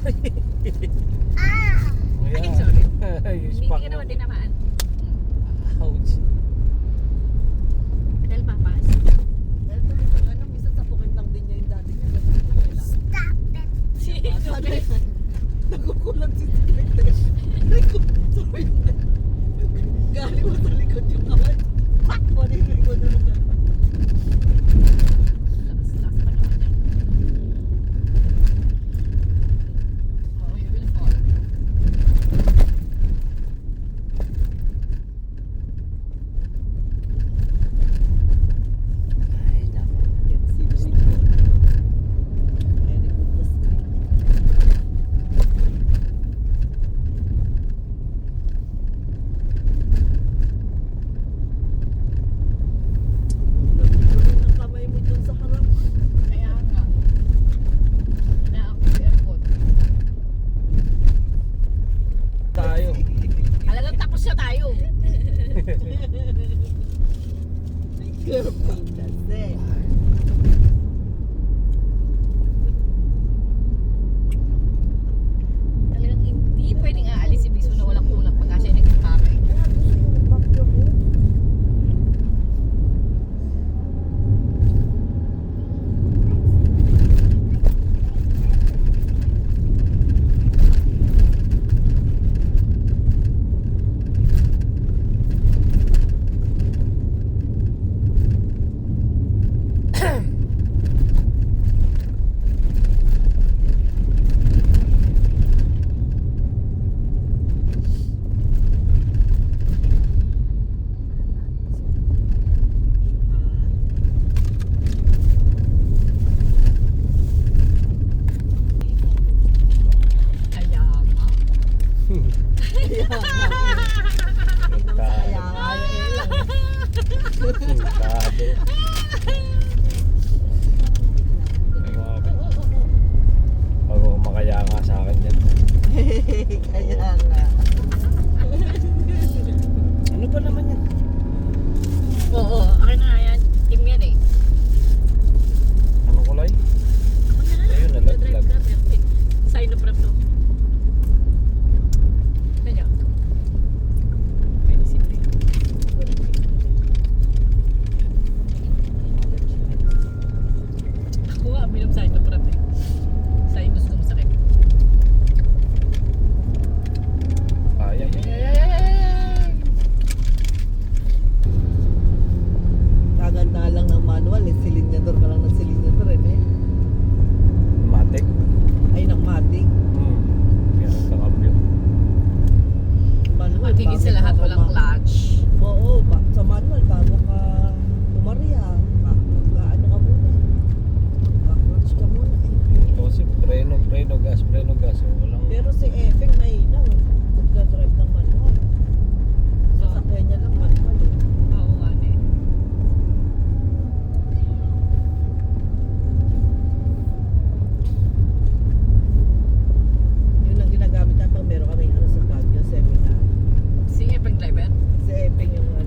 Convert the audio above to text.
Ay, sorry. Hindi Spak ka naman tinamaan. Ouch. Dahil papas. Dahil tumitang ano, minsan tapukin lang din niya yung dati niya. Ganun lang nila. Sabi, nagukulang si Secretary. Sorry. Galing mo sa likod yung kamay. Pak! Marinig mo na lang. Lakas pa naman yan. Oh, you will fall. Ay, nako. Can't see the window. I remove the screen. Nagtuloy ng kamay mo dun sa harap. Kaya nga. Inaako yung aircon. Tayo. Alagang tapos na tayo. Careful kasi. Talagang hindi pwedeng aalis si Bigso na walang kulang pagka siya nagkakakay. Kaya gusto yung back your head. Kaya nga. Kaya nga yun lang. Tabi. Bago makaya nga sa akin dyan. Kaya nga.